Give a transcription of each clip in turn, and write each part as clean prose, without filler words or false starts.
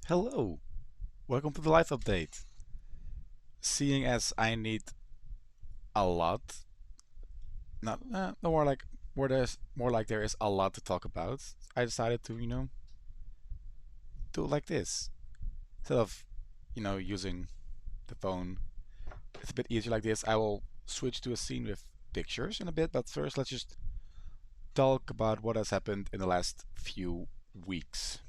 Hello, welcome to the life update. Seeing as I need a lot, not no more like more like there is a lot to talk about. I decided to do it like this instead of using the phone. It's a bit easier like this. I will switch to a scene with pictures in a bit, but first let's just talk about what has happened in the last few weeks.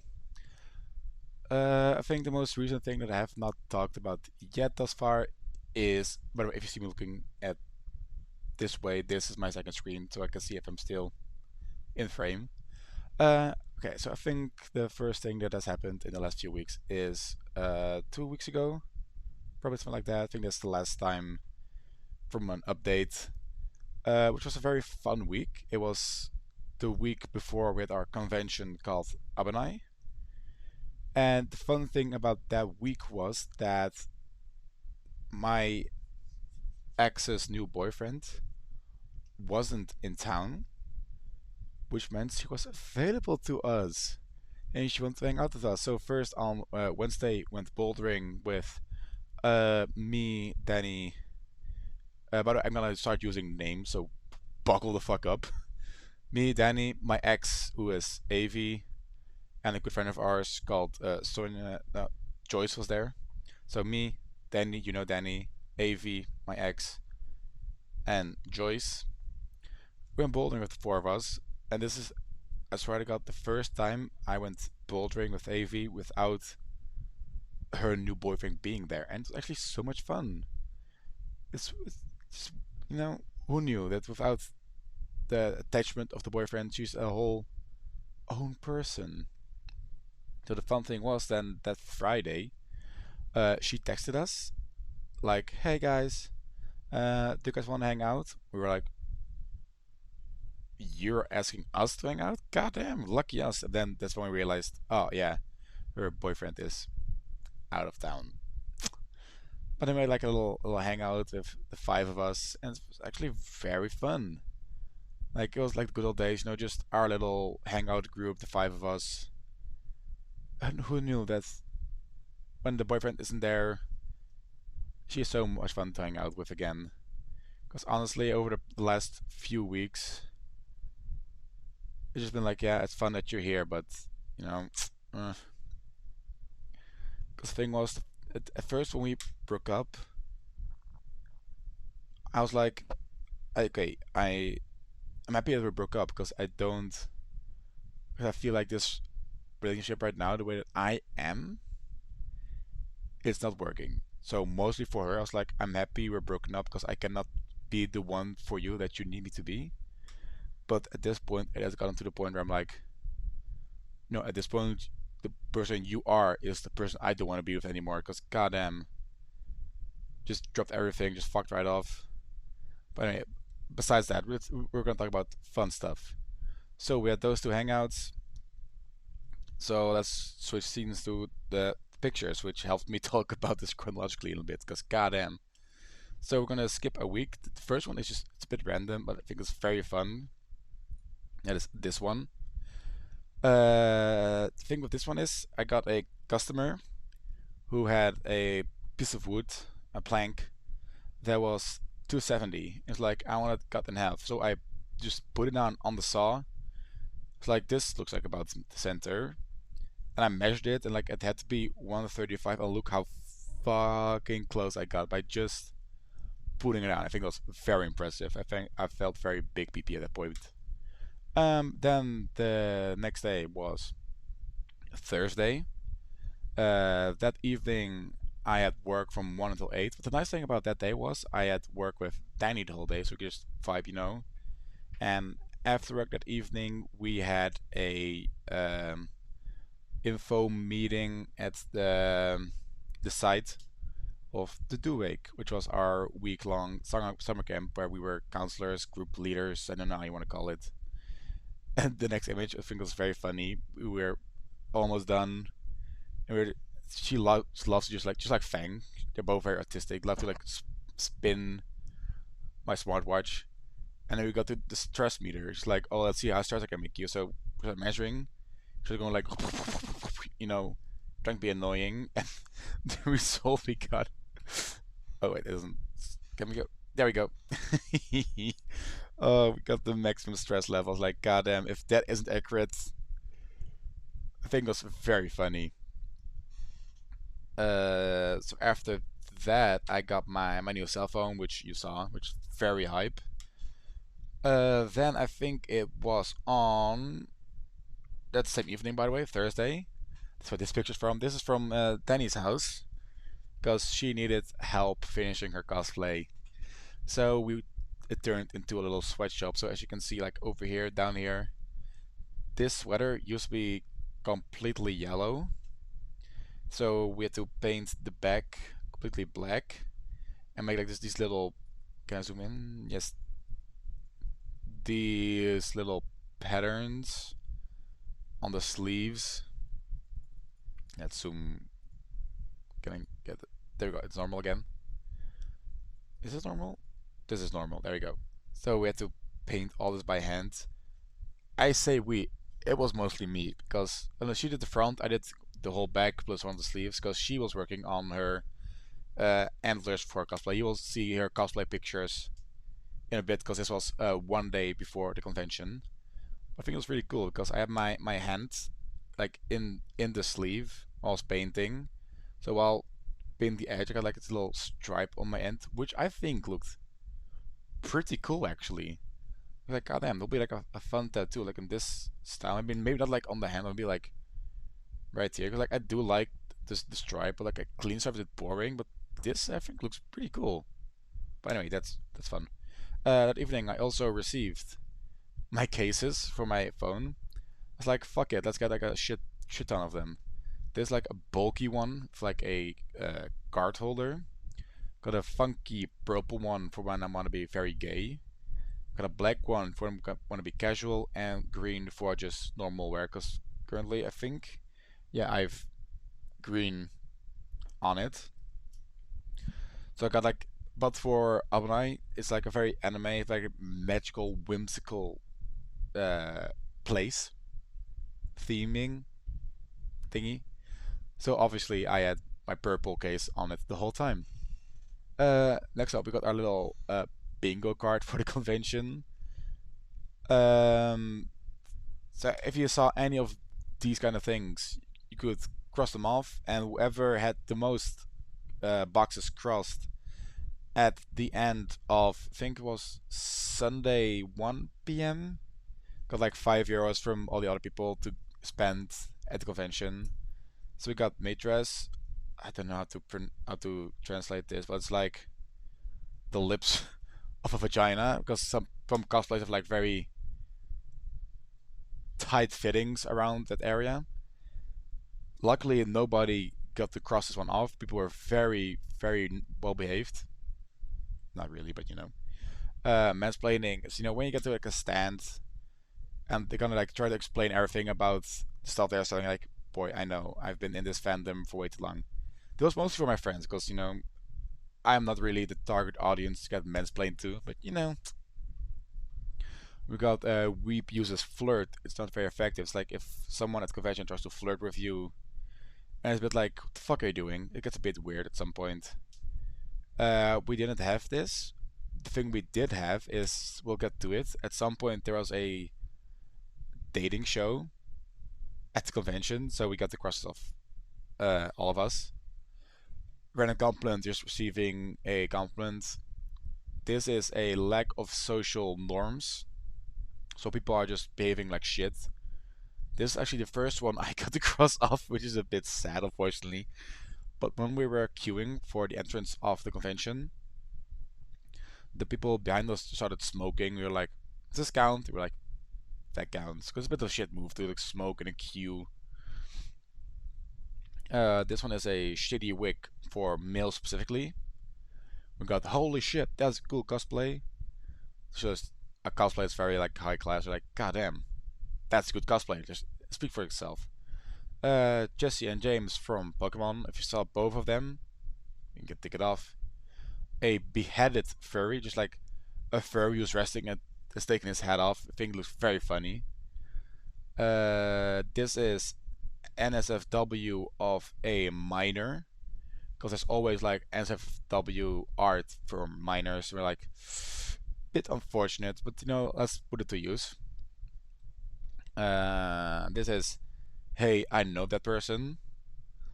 I think the most recent thing that I have not talked about yet thus far is, by the way, if you see me looking at this way, this is my second screen, so I can see if I'm still in frame. Okay, so I think the first thing that has happened in the last few weeks is 2 weeks ago, probably something like that. I think that's the last time from an update, which was a very fun week. It was the week before we had our convention called Abanai. And the fun thing about that week was that my ex's new boyfriend wasn't in town, which meant she was available to us and she wanted to hang out with us. So first on Wednesday went bouldering with me, Danny. By the way, I'm gonna start using names, so buckle the fuck up. Me, Danny, my ex who is Avi, and a good friend of ours called Sonia. Joyce was there. So me, Danny, Danny, Avi, my ex, and Joyce. We went bouldering with the four of us, and this is, I swear to God, the first time I went bouldering with Avi without her new boyfriend being there, and it's actually so much fun. It's who knew that without the attachment of the boyfriend, she's a whole own person. So the fun thing was then that Friday, she texted us like, "Hey guys, do you guys want to hang out?" We were like, "You're asking us to hang out? Goddamn, lucky us!" And then that's when we realized, oh yeah, her boyfriend is out of town. But I made like a little hangout with the five of us, and it was actually very fun. Like it was like the good old days, just our little hangout group, the five of us. And who knew that when the boyfriend isn't there, she's so much fun to hang out with again. Because honestly, over the last few weeks, it's just been like, yeah, it's fun that you're here, but you know, because the thing was, at first when we broke up, I was like, okay, I'm happy that we broke up because I don't, because I feel like this relationship right now, the way that I am, it's not working. So mostly for her, I was like, I'm happy we're broken up because I cannot be the one for you that you need me to be. But at this point, it has gotten to the point where I'm like, no, at this point, the person you are is the person I don't want to be with anymore. Because goddamn, just dropped everything, just fucked right off. But anyway, besides that, we're gonna talk about fun stuff. So we had those two hangouts. So let's switch scenes to the pictures, which helped me talk about this chronologically a little bit. Because goddamn. So we're gonna skip a week. The first one is just it's a bit random, but I think it's very fun. That is this one. The thing with this one is I got a customer who had a piece of wood, a plank that was 270. It's like I want it cut in half, so I just put it down on the saw. It's like this looks like about the center, and I measured it, and like it had to be 135. And look how fucking close I got by just putting it down. I think that was very impressive. I think I felt very big PP at that point. Then the next day was Thursday. That evening I had work from 1 until 8. But the nice thing about that day was I had work with Danny the whole day, so we could just vibe. And after work that evening, we had a info meeting at the site of the Do Wake, which was our week-long summer camp where we were counselors, group leaders, I don't know how you want to call it. And the next image I think was very funny. We were almost done, and she loves to just like Fang. They're both very artistic. Love to like spin my smartwatch, and then we got to the stress meter. She's like, "Oh, let's see how stressed I can make you." So we're measuring. She's going like, you know, trying to be annoying, and the result we got. Oh wait, it isn't. Can we go? There we go. Oh, we got the maximum stress levels. Like, goddamn, if that isn't accurate, I think it was very funny. So after that, I got my new cell phone, which you saw, which is very hype. Then I think it was on that same evening, by the way, Thursday. That's what this picture's from. This is from Danny's house, because she needed help finishing her cosplay. So it turned into a little sweatshop. So as you can see, like over here, down here, this sweater used to be completely yellow. So we had to paint the back completely black and make like these little. Can I zoom in? Yes, these little patterns on the sleeves. Let's zoom. Can I get it? There we go. It's normal again. Is this normal? This is normal. There we go. So we had to paint all this by hand. I say we. It was mostly me because unless she did the front, I did the whole back plus one of the sleeves because she was working on her antlers for cosplay. You will see her cosplay pictures in a bit because this was one day before the convention. I think it was really cool because I had my hand like in the sleeve while I was painting. So while painting the edge, I got like this little stripe on my end, which I think looked pretty cool actually. Like, goddamn, it'll be like a fun tattoo, like in this style. I mean, maybe not like on the hand, it'll be like right here. 'Cause, like, I do like this the stripe, but like a clean stripe is boring. But this I think looks pretty cool. But anyway, that's fun. That evening, I also received my cases for my phone. I was like, fuck it, let's get like a shit ton of them. There's like a bulky one for like a card holder. Got a funky purple one for when I want to be very gay. Got a black one for when I want to be casual, and green for just normal wear. Cause currently I think, yeah, I've green on it. So I got like, but for Abunai, it's like a very anime, like a magical, whimsical uh, place theming thingy. So obviously I had my purple case on it the whole time. Next up, we got our little bingo card for the convention. Um, so if you saw any of these kind of things, you could cross them off, and whoever had the most boxes crossed at the end of, I think it was Sunday 1 p.m. got like €5 from all the other people to spend at the convention. So we got Matress. I don't know how to translate this, but it's like the lips of a vagina because some cosplays have like very tight fittings around that area. Luckily, nobody got to cross this one off. People were very well behaved. Not really, but you know. Mansplaining is, you know, when you get to like a stand and they're gonna like try to explain everything about the stuff they're selling. Like, boy, I know I've been in this fandom for way too long. It was mostly for my friends because you know I'm not really the target audience to get mansplained to. But you know, we got Weep uses flirt. It's not very effective. It's like if someone at convention tries to flirt with you, and it's a bit like, what the fuck are you doing? It gets a bit weird at some point. We didn't have this. The thing we did have is, we'll get to it. At some point, there was a dating show at the convention, so we got the crosses of all of us. Random compliment, just receiving a compliment. This is a lack of social norms, so people are just behaving like shit. This is actually the first one I got to cross off, which is a bit sad, unfortunately. But when we were queuing for the entrance of the convention, the people behind us started smoking. We were like, does this count? We were like, that counts. Because it's a bit of shit move to like smoke in a queue. This one is a shitty wig for males specifically. We got, holy shit, that's a cool cosplay. It's just a cosplay that's very like high class. We're like, goddamn, that's a good cosplay. Just speak for yourself. Jesse and James from Pokemon. If you saw both of them, you can tick it off. A beheaded furry, just like a furry who's resting and is taking his head off. I think it looks very funny. This is NSFW of a minor, because there's always like NSFW art for minors. We're like, bit unfortunate, but let's put it to use. This is, hey, I know that person.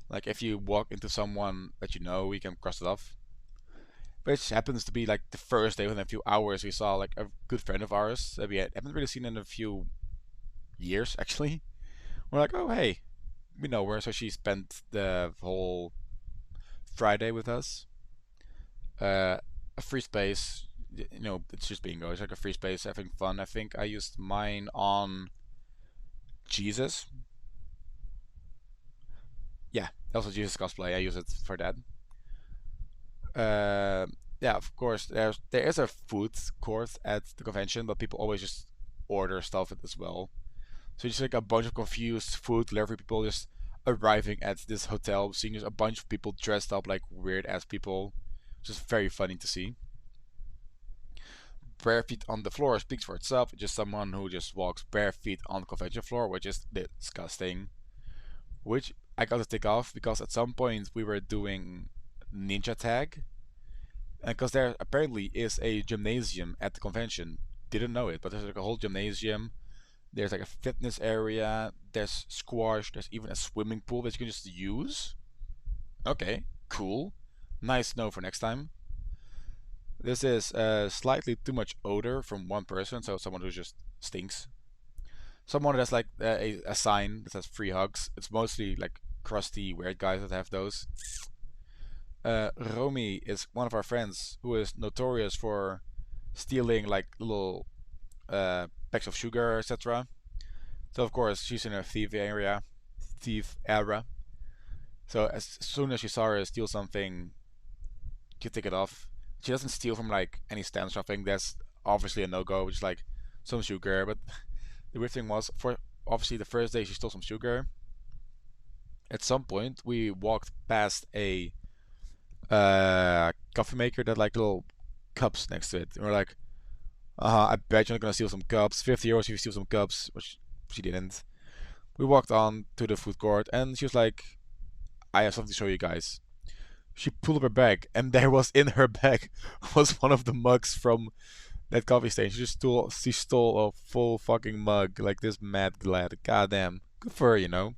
Like if you walk into someone that you know, we can cross it off. Which happens to be like the first day within a few hours we saw like a good friend of ours that we haven't really seen in a few years actually. We're like, oh hey, we know her, so she spent the whole Friday with us. A free space, it's just bingo. It's like a free space, having fun. I think I used mine on Jesus. Yeah, also Jesus cosplay. I use it for that. Uh, yeah, of course. There is a food court at the convention, but people always just order stuff as well. So just like a bunch of confused food delivery people just arriving at this hotel, seeing just a bunch of people dressed up like weird ass people. Just very funny to see. Bare feet on the floor speaks for itself. Just someone who just walks bare feet on the convention floor, which is disgusting. Which I got to take off because at some point we were doing ninja tag, and because there apparently is a gymnasium at the convention. Didn't know it, but there's like a whole gymnasium. There's like a fitness area. There's squash. There's even a swimming pool that you can just use. Okay, cool. Nice know for next time. This is slightly too much odor from one person, so someone who just stinks. Someone that's like a sign that says free hugs. It's mostly like crusty, weird guys that have those. Romy is one of our friends who is notorious for stealing like little packs of sugar, etc. So of course she's in a thief era. So as soon as she saw her steal something, you take it off. She doesn't steal from like any stand or something. That's obviously a no-go, which is like some sugar. But the weird thing was, for obviously the first day she stole some sugar. At some point, we walked past a coffee maker that like little cups next to it, and we're like, I bet you're not gonna steal some cups. 50 euros if you steal some cups, which she didn't. We walked on to the food court, and she was like, I have something to show you guys. She pulled up her bag, and there was in her bag was one of the mugs from that coffee station. She stole a full fucking mug, like this mad glad. Goddamn, good for her, you know.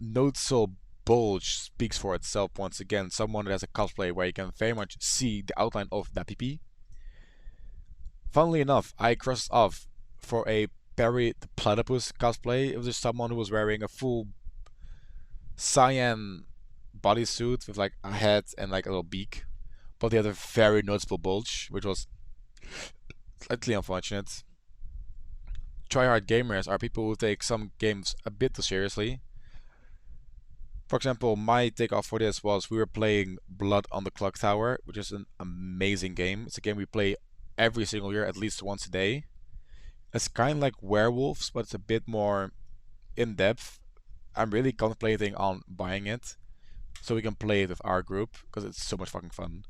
Noticeable bulge speaks for itself once again. Someone that has a cosplay where you can very much see the outline of that PP. Funnily enough, I crossed off for a Perry the Platypus cosplay. It was just someone who was wearing a full cyan bodysuit with like a head and like a little beak, but they had a very noticeable bulge, which was slightly unfortunate. Tryhard gamers are people who take some games a bit too seriously. For example, my takeoff for this was we were playing Blood on the Clock Tower, which is an amazing game. It's a game we play every single year, at least once a day. It's kind of like Werewolves, but it's a bit more in depth. I'm really contemplating on buying it so we can play it with our group because it's so much fucking fun.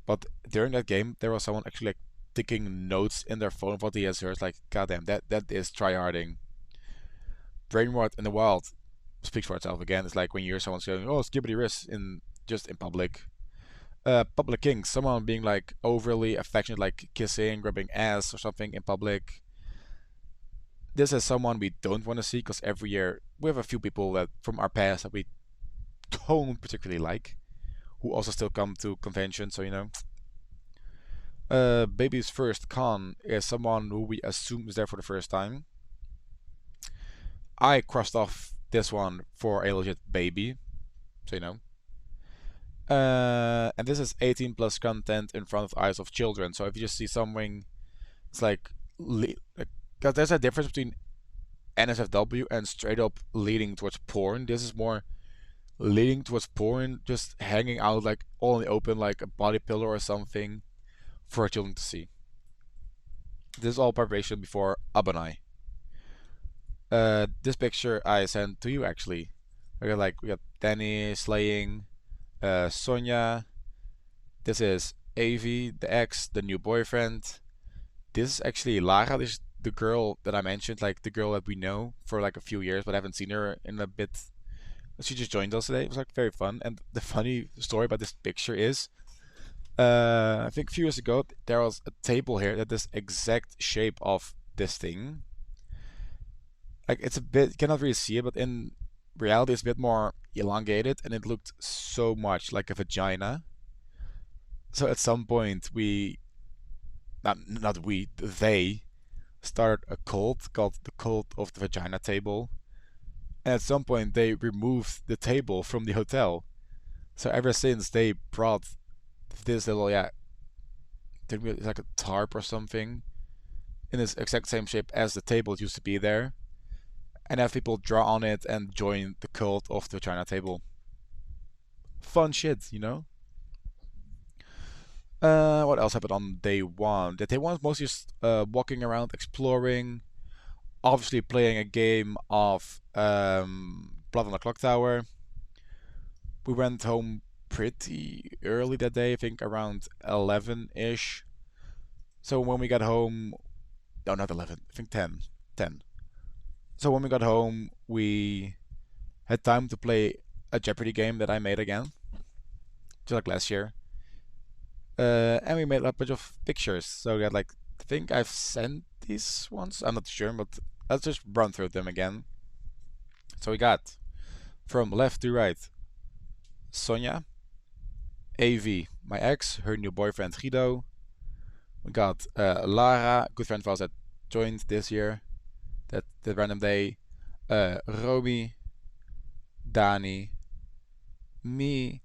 But during that game, there was someone actually like taking notes in their phone of what he has heard. Like, goddamn, that is tryharding. Brain rot in the wild speaks for itself again. It's like when you hear someone saying, "Oh, skibbity wrist" in just in public. Public kink, someone being like overly affectionate, like kissing, grabbing ass or something in public. This is someone we don't want to see because every year we have a few people that from our past that we don't particularly like, who also still come to conventions. So baby's first con is someone who we assume is there for the first time. I crossed off this one for a legit baby, so and this is 18 plus content in front of eyes of children. So if you just see something, it's like, because there's a difference between NSFW and straight up leading towards porn. This is more leading towards porn, just hanging out like all in the open, like a body pillow or something for children to see. This is all preparation before Abanai. This picture I sent to you actually. We got Danny slaying, Sonia. This is Avi, the ex, the new boyfriend. This is actually Lara. the girl that I mentioned, like the girl that we know for like a few years, but I haven't seen her in a bit. She just joined us today. It was like very fun. And the funny story about this picture is, I think a few years ago there was a table here that this exact shape of this thing. Like it's a bit, you cannot really see it, but in reality it's a bit more elongated, and it looked so much like a vagina. So at some point not we, they started a cult called the Cult of the Vagina Table. And at some point, they removed the table from the hotel. So ever since, they brought this little, yeah, it's like a tarp or something in this exact same shape as the table used to be there, and have people draw on it and join the cult of the Vagina Table. Fun shit, you know? What else happened on day one? Day one was mostly just walking around, exploring, obviously playing a game of Blood on the Clock Tower. We went home pretty early that day, I think around 11-ish. So when we got home, no, not 11, I think 10. 10. So when we got home, we had time to play a Jeopardy game that I made again, just like last year. And we made a bunch of pictures. So we got like, I think I've sent these ones. I'm not sure, but let's just run through them again. So we got from left to right Sonia, AV, my ex, her new boyfriend Guido. We got Lara, good friend of ours that joined this year, that random day. Romy, Dani, me,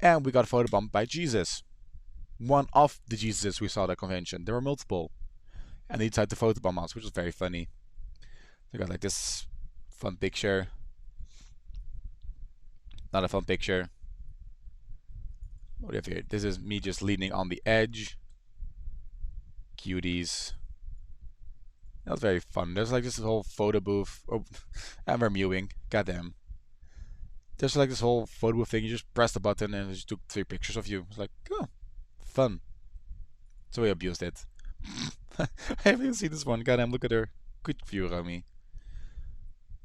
and we got photobombed by Jesus. One of the Jesus we saw at the convention. There were multiple. And he decided to photobomb us, which was very funny. We got like this fun picture. Not a fun picture. What do we have here? This is me just leaning on the edge. Cuties. That was very fun. There's like this whole photo booth. Oh, and we're mewing. Goddamn. There's like this whole photo booth thing. You just press the button and it just took 3 pictures of you. It's like, oh, fun. So we abused it. I haven't even seen this one. Goddamn, look at her. Good view, Romy.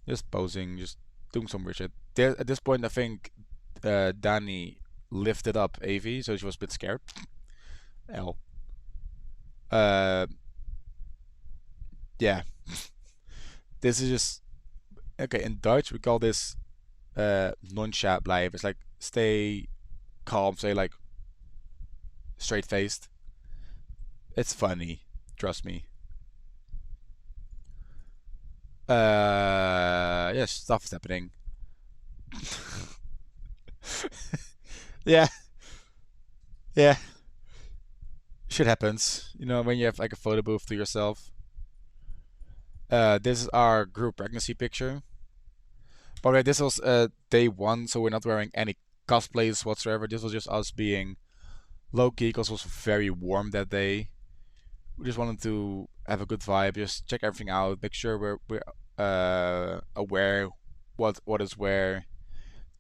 Just posing, just doing some weird shit. There, at this point, I think Dani lifted up Avi, so she was a bit scared. L. Uh, yeah. This is just okay. In Dutch, we call this non-chat blijven. It's like stay calm, stay like straight faced. It's funny, trust me. Yeah, stuff is happening. Yeah, yeah, shit happens. You know, when you have like a photo booth to yourself. This is our group pregnancy picture. By the way, this was day one, so we're not wearing any cosplays whatsoever. This was just us being low key because it was very warm that day. We just wanted to have a good vibe, just check everything out, make sure we're aware what is where.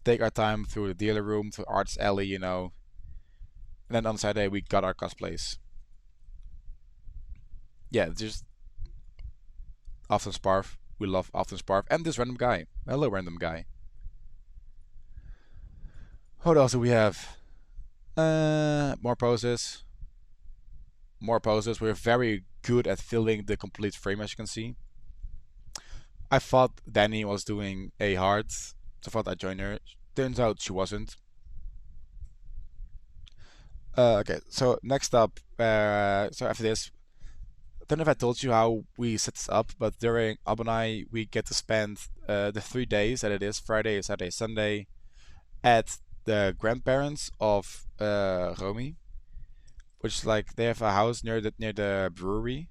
Take our time through the dealer room to Arts Alley, you know. And then on Saturday we got our cosplays. Yeah, just Afton Sparf. We love Afton Sparf and this random guy. Hello, random guy. What else do we have? More poses. More poses. We're very good at filling the complete frame, as you can see. I thought Dani was doing a hard, so I thought I'd join her. Turns out she wasn't. Okay, so next up, so after this, I don't know if I told you how we set this up, but during Abonai, we get to spend the 3 days that it is Friday, Saturday, Sunday at the grandparents of Romy, which is like they have a house near the brewery,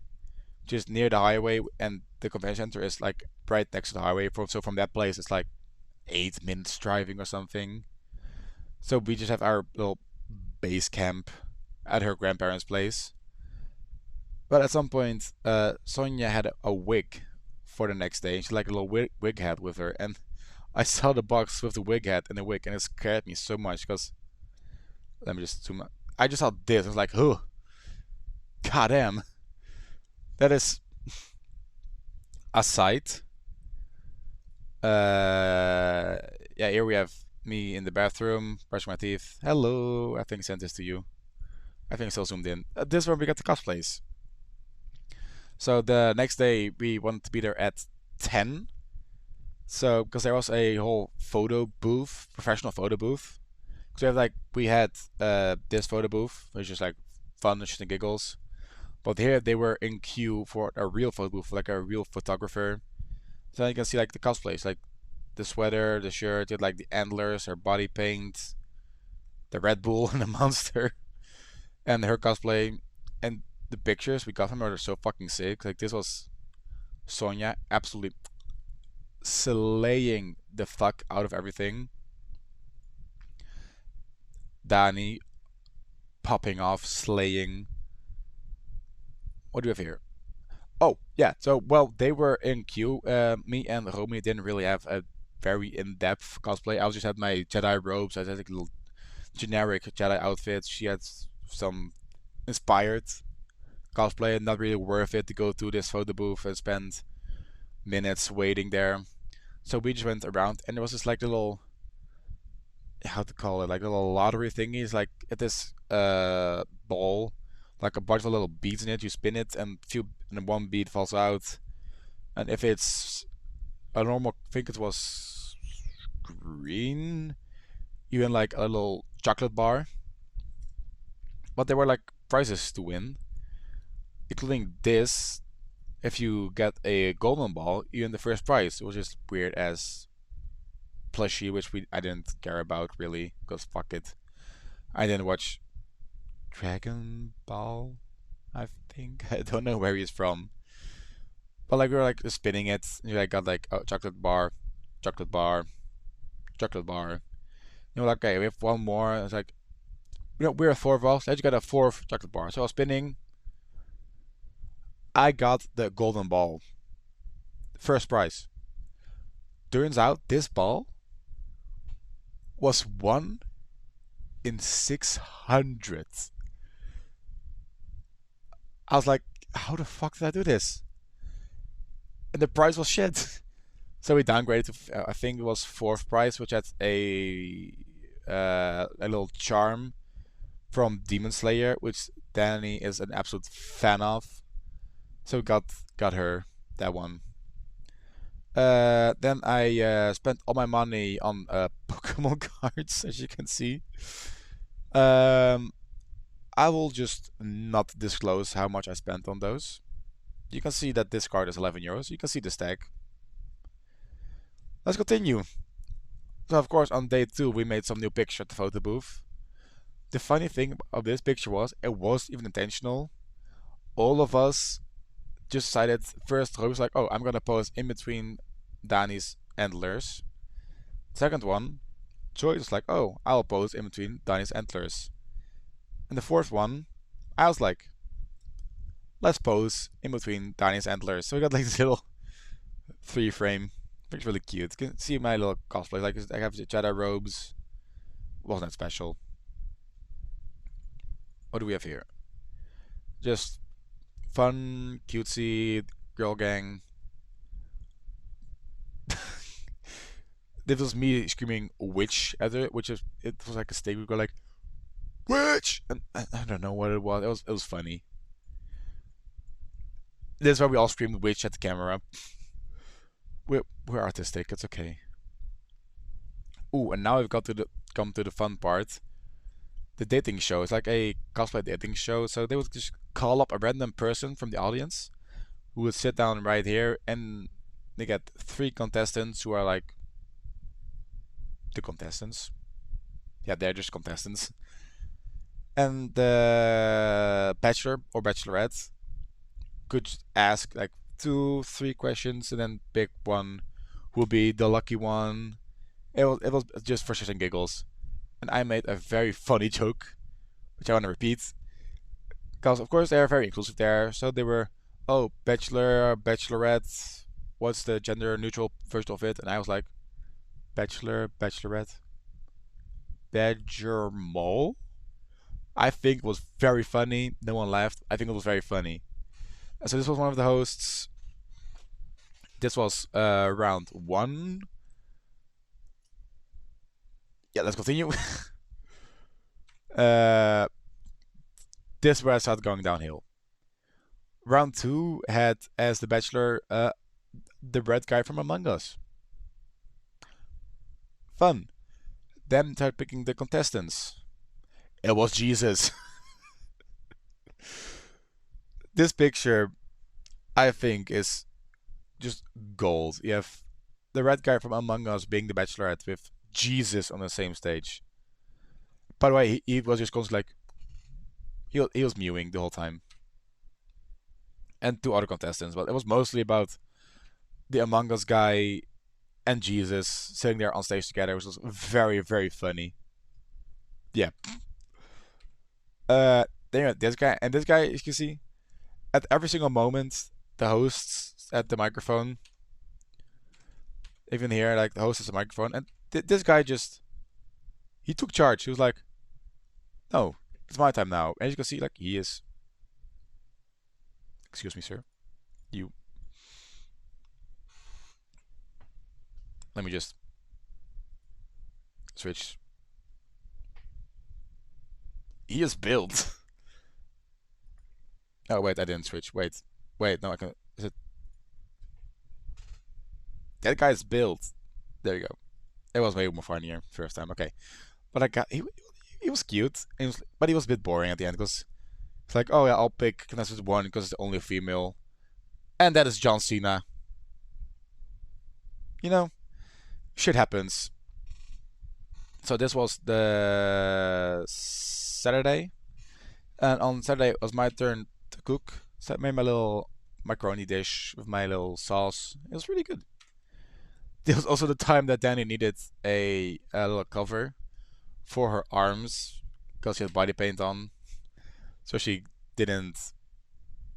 just near the highway, and the convention center is like right next to the highway. So from that place, it's like 8 minutes driving or something. So we just have our little base camp at her grandparents' place. But at some point, Sonia had a wig for the next day. She like a little wig hat with her, and I saw the box with the wig hat and the wig, and it scared me so much because let me just zoom out. I just saw this. I was like, oh, goddamn, that is. aside, uh, yeah, here we have me in the bathroom, brushing my teeth. Hello, I think I sent this to you. I think it's still zoomed in. This is where we got the cosplays. So the next day we wanted to be there at 10. So because there was a whole photo booth, professional photo booth. So we had this photo booth, which is like fun and shit and giggles. But here they were in queue for a real photo booth, like a real photographer. So you can see like the cosplays, like the sweater, the shirt, you had like the antlers, her body paint, the Red Bull and the monster, and her cosplay, and the pictures we got from her are so fucking sick. Like this was Sonya absolutely slaying the fuck out of everything. Danny popping off, slaying. What do we have here? Oh, yeah. So, well, they were in queue. Me and Romy didn't really have a very in-depth cosplay. I was just had my Jedi robes. I had like little generic Jedi outfits. She had some inspired cosplay, and not really worth it to go to this photo booth and spend minutes waiting there. So we just went around, and there was this like little, how to call it, like little lottery thingies, like at this ball, like a bunch of little beads in it. You spin it, and and one bead falls out. And if it's a normal, I think it was green, you win like a little chocolate bar. But there were like prizes to win, including this. If you get a golden ball, you win the first prize. It was just weird as plushie, which I didn't care about really, because fuck it. I didn't watch Dragon Ball. I think I don't know where he's from, but like we were like spinning it. And you like got like a chocolate bar, chocolate bar, chocolate bar. You know, like okay, we have one more. It's like we're four of us. Let's get a fourth chocolate bar. So I was spinning. I got the golden ball, first prize. Turns out this ball was 1 in 600. I was like, how the fuck did I do this? And the prize was shit. So we downgraded to I think it was fourth prize, which had a little charm from Demon Slayer, which Danny is an absolute fan of. So we got her that one. Then I spent all my money on Pokemon cards, as you can see. Um, I will just not disclose how much I spent on those. You can see that this card is 11 euros. You can see the stack. Let's continue. So of course on day 2 we made some new pictures at the photo booth. The funny thing of this picture was it wasn't even intentional. All of us just decided first Roy was like, oh, I'm gonna pose in between Danny's antlers. Second one, Joy was like, oh, I'll pose in between Danny's antlers. And the fourth one, I was like, let's pose in between Danny's antlers. So we got like this little 3 frame. It's really cute. You can see my little cosplay. Like I have Jedi robes. Wasn't that special. What do we have here? Just fun, cutesy girl gang. This was me screaming "witch" at it, which is it was like a state we go like "witch," and I don't know what it was. It was funny. This is why we all screamed "witch" at the camera. We're artistic. It's okay. Ooh, and now we've got to come to the fun part. The dating show. It's like a cosplay dating show. So they would just call up a random person from the audience who would sit down right here, and they get 3 contestants who are like the contestants. Yeah, they're just contestants. And the bachelor or bachelorette could ask like 2, 3 questions and then pick one who will be the lucky one. It was just for shits and giggles, and I made a very funny joke, which I want to repeat, because of course they are very inclusive there. So they were, oh, bachelor, bachelorette, what's the gender neutral version of it? And I was like, bachelor, bachelorette, badgermole. I think it was very funny. No one laughed. I think it was very funny. So this was one of the hosts. This was round one. Yeah, let's continue. uh, this is where I started going downhill. Round two had as the bachelor the red guy from Among Us. Fun. Then started picking the contestants. It was Jesus. This picture, I think, is just gold. You have the red guy from Among Us being the Bachelorette with Jesus on the same stage. By the way, he was just constantly like he was mewing the whole time, and two other contestants, but it was mostly about the Among Us guy and Jesus sitting there on stage together, which was very very funny. Yeah. Then this guy and this guy, you can see at every single moment, the hosts at the microphone, even here, like the host has a microphone, and this guy just he took charge. He was like, "No, it's my time now," and you can see like he is. Excuse me, sir. You. Let me just switch. He is built. Oh wait, I didn't switch. Wait, no, I can. Is it? That guy's built. There you go. It was way more funnier first time. Okay, but I got he was cute. But he was a bit boring at the end because it's like, oh yeah, I'll pick contestant one because it's the only female, and that is John Cena. You know, shit happens. So this was the Saturday, and on Saturday it was my turn to cook. So I made my little macaroni dish with my little sauce. It was really good. This was also the time that Danny needed a little cover for her arms because she had body paint on, so she didn't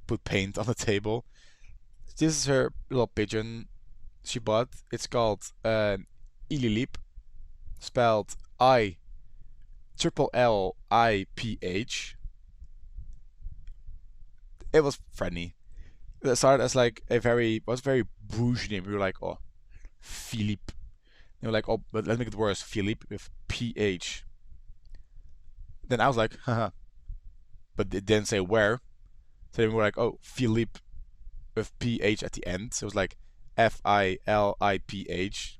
put paint on the table. This is her little pigeon she bought. It's called Ililip, spelled ILLIPH. It was funny. It started as like a very bougie name. We were like, oh, Philippe. They were like, oh, but let's make it worse. Philippe with PH. Then I was like, haha. But it didn't say where. So then we were like, oh, Philippe with PH at the end. So it was like FILIPH.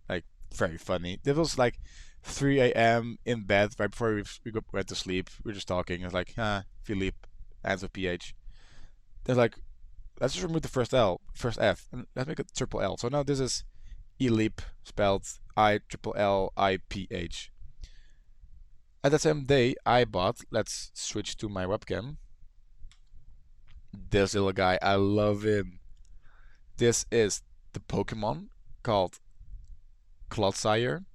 Like, very funny. It was like 3 a.m. in bed right before we went to sleep. We were just talking. It was like, Philippe, ends with PH. They're like, let's just remove the first F, and let's make it triple L. So now this is Elip, spelled ILLIPH. At the same day, I bought, let's switch to my webcam, this little guy. I love him. This is the Pokemon called Clodsire.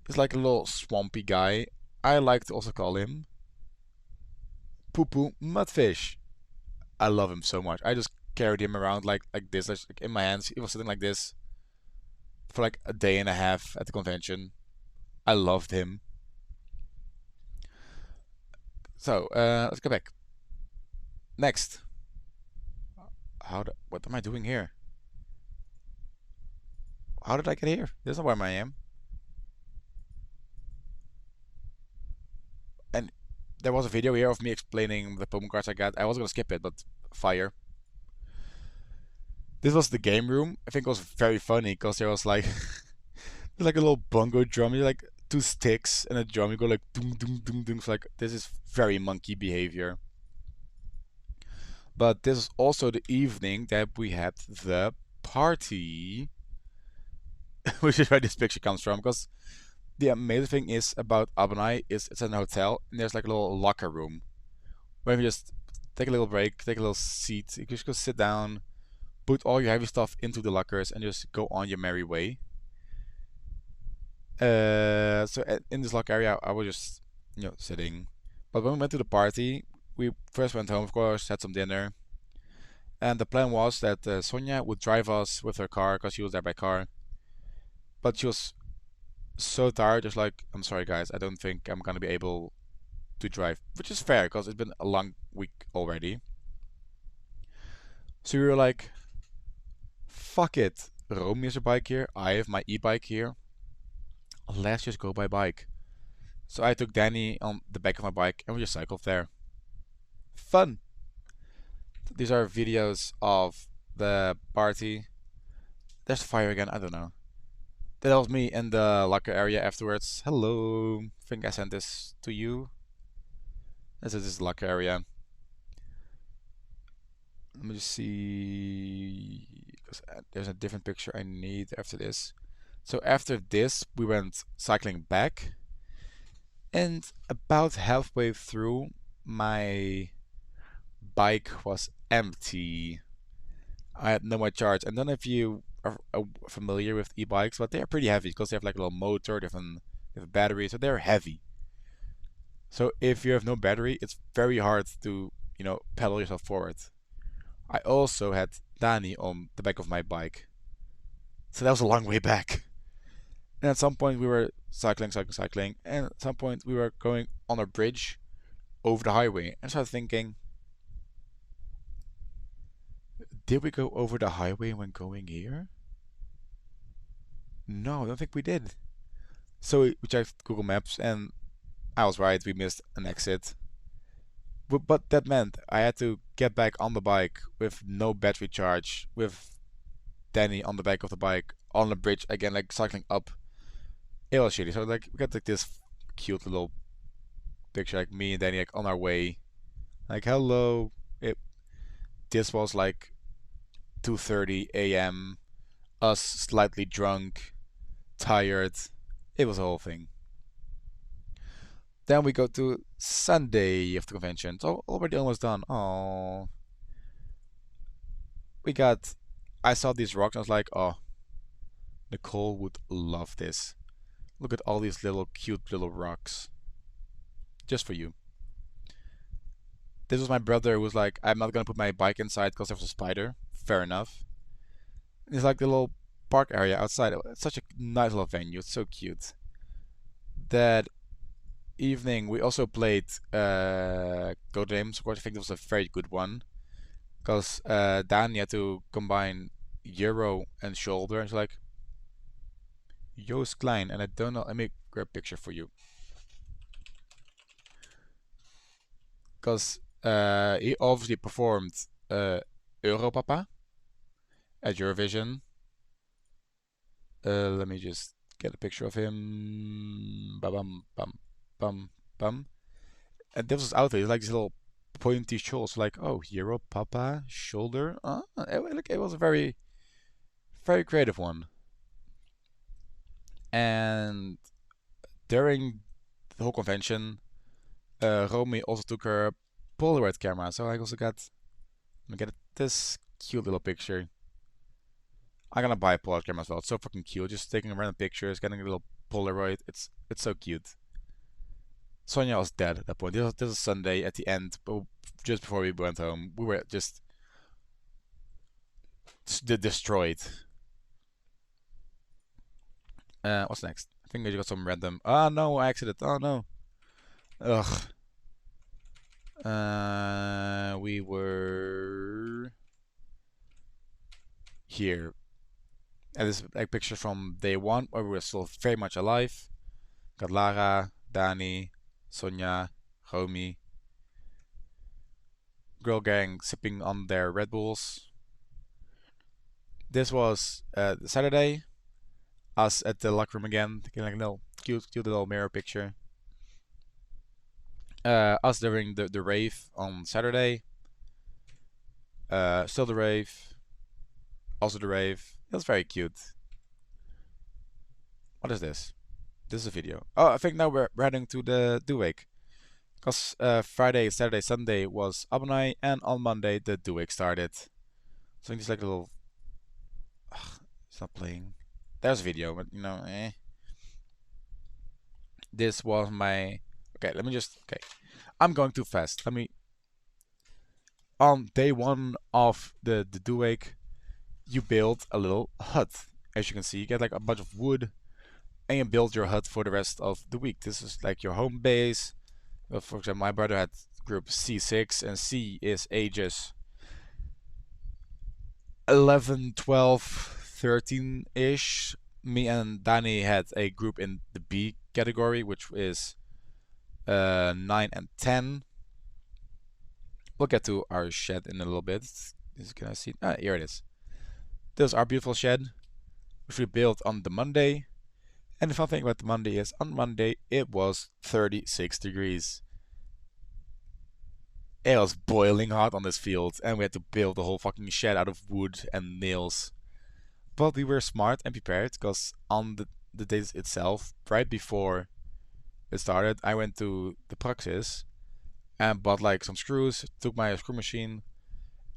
He's like a little swampy guy. I like to also call him Poo Poo Mudfish. I love him so much. I just carried him around like this, like in my hands. He was sitting like this for like a day and a half at the convention. I loved him. So let's go back. Next, what am I doing here? How did I get here? This is not where I am. And there was a video here of me explaining the Pokemon cards I got. I was gonna skip it, but fire. This was the game room. I think it was very funny because there was like like a little bongo drum. You like two sticks and a drum. You go like doom doom doom doom. It's like this is very monkey behavior. But this is also the evening that we had the party, which is where this picture comes from. Because the amazing thing is about Abanai is it's an hotel and there's like a little locker room where you just take a little break, take a little seat. You can just go sit down, put all your heavy stuff into the lockers, and just go on your merry way. So in this locker area, I was just sitting. But when we went to the party, we first went home, of course, had some dinner, and the plan was that Sonia would drive us with her car because she was there by car. But she was so tired, just like, I'm sorry guys, I don't think I'm gonna be able to drive, which is fair because it's been a long week already. So we were like, Fuck it. Romy has a bike here. I have my e-bike here. Let's just go by bike. So I took Danny on the back of my bike and we just cycled there. Fun. These are videos of the party. There's fire again. I don't know. That was me in the locker area afterwards. Hello. I think I sent this to you. This is this locker area. Let me just see, because there's a different picture I need after this. So after this, we went cycling back, and about halfway through, my bike was empty. I had no more charge. And then if you are familiar with e-bikes, but they are pretty heavy because they have like a little motor, different battery, so they're heavy. So if you have no battery, it's very hard to, pedal yourself forward. I also had Danny on the back of my bike. So that was a long way back. And at some point we were cycling, and at some point we were going on a bridge over the highway. And I started thinking, did we go over the highway when going here? No, I don't think we did. So we checked Google Maps, and I was right, we missed an exit. But that meant I had to get back on the bike with no battery charge, with Danny on the back of the bike on the bridge again, like cycling up. It was shitty. So like we got like this cute little picture, like me and Danny like on our way, like hello. This was like 2:30 a.m. Us slightly drunk, tired. It was a whole thing. Then we go to Sunday of the convention. So already almost done. Oh, we got. I saw these rocks. And I was like, oh, Nicole would love this. Look at all these little cute little rocks. Just for you. This was my brother who was like, I'm not gonna put my bike inside because there was a spider. Fair enough. It's like the little park area outside. It's such a nice little venue. It's so cute. That evening we also played Code Games. Of course, I think it was a very good one because Danny had to combine Euro and shoulder. And it's like Joost Klein, and I don't know. Let me grab a picture for you because he obviously performed Europapa at Eurovision. Let me just get a picture of him. Bum bum bum bum. And this was outfit. It's like this little pointy shoulders. Like, oh, hero papa shoulder. It was a very, very creative one. And during the whole convention, Romy also took her Polaroid camera. So I also got. Let me get this cute little picture. I'm gonna buy a Polaroid camera as well. It's so fucking cute. Just taking random pictures, getting a little Polaroid. It's so cute. Sonia was dead at that point. This was Sunday at the end, but just before we went home, we were just destroyed. What's next? I think I got some random. Oh no, accident. Oh no. Ugh. We were here. And this is like pictures from day one where we were still very much alive. Got Lara, Dani, Sonia, Romy. Girl gang sipping on their Red Bulls. This was Saturday. Us at the locker room again, taking like a little cute little mirror picture. Us during the rave on Saturday. Still the rave. Also the rave. It was very cute. What is this? This is a video. Oh, I think now we're heading to the Duwake. Because Friday, Saturday, Sunday was Abonai, and on Monday the Duwake started. So it's like a little. Ugh, it's not playing. There's a video, but eh. This was my. Okay, let me just. Okay. I'm going too fast. Let me. On day one of the Duwake, you build a little hut. As you can see, you get like a bunch of wood, and you build your hut for the rest of the week. This is like your home base. For example, my brother had group C6, and C is ages 11, 12, 13-ish. Me and Danny had a group in the B category, which is 9 and 10. We'll get to our shed in a little bit. Can I see? Ah, here it is. This is our beautiful shed, which we built on the Monday. And the fun thing about the Monday is, on Monday it was 36 degrees. It was boiling hot on this field, and we had to build the whole fucking shed out of wood and nails. But we were smart and prepared, because on the day itself, right before it started, I went to the Praxis and bought like some screws, took my screw machine,